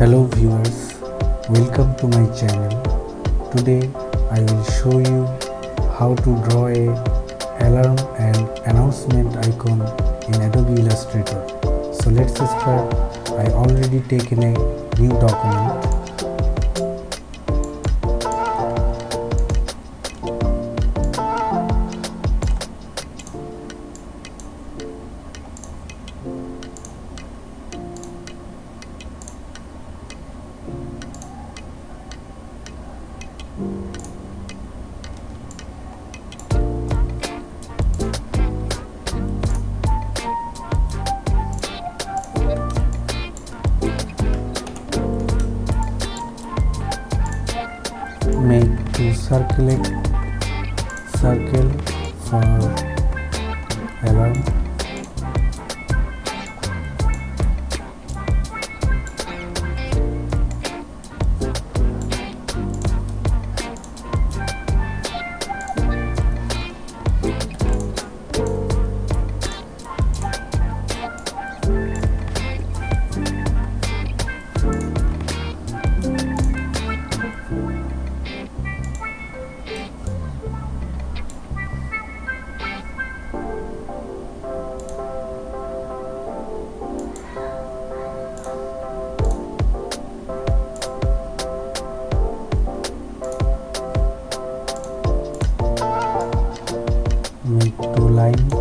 Hello viewers, welcome to my channel. Today I will show you how to draw a alarm and announcement icon in Adobe Illustrator. So let's start. I already taken a new document. Make to circle for alarm. Make two lines.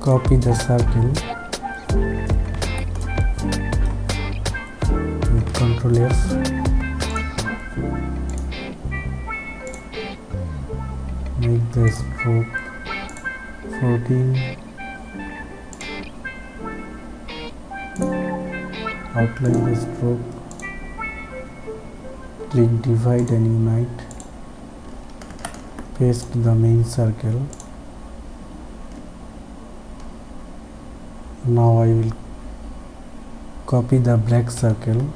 Copy the circle with Ctrl F. Make the stroke 14. Outline the stroke. Click divide and unite. Paste the main circle. Now I will copy the black circle.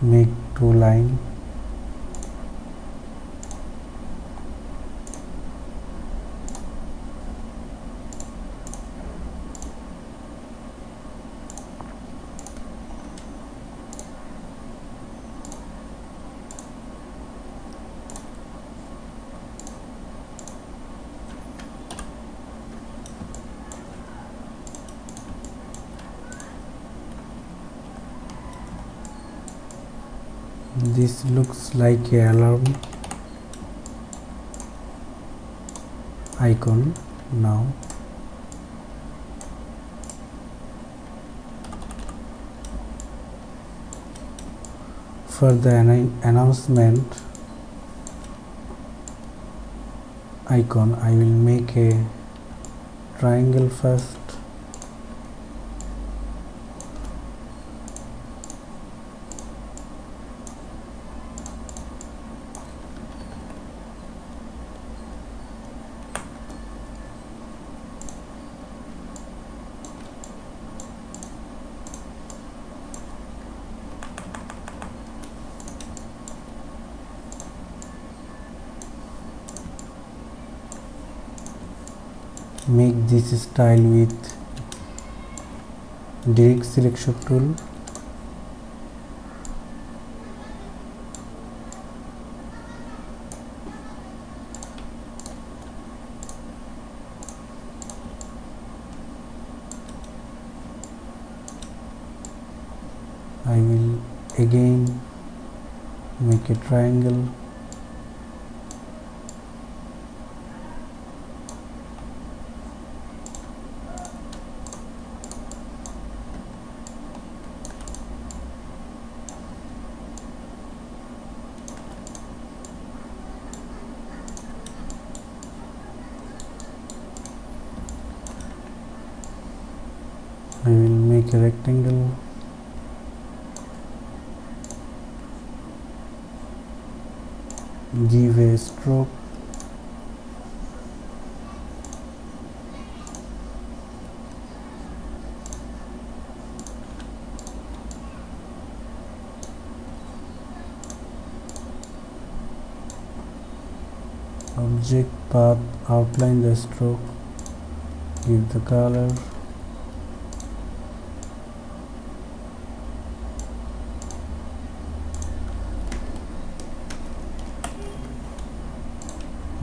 Make two lines. This looks like a alarm icon now. For the announcement icon, I will make a triangle first. make this style with direct selection tool. I will again make a triangle. I will make a rectangle. Give a stroke. Object path, outline the stroke, give the color.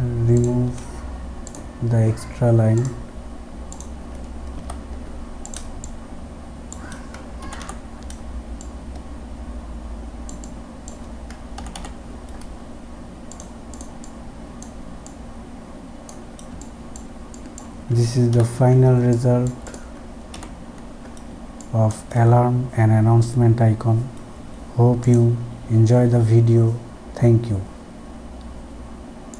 Remove the extra line. This is the final result of alarm and announcement icon. Hope you enjoy the video. Thank you.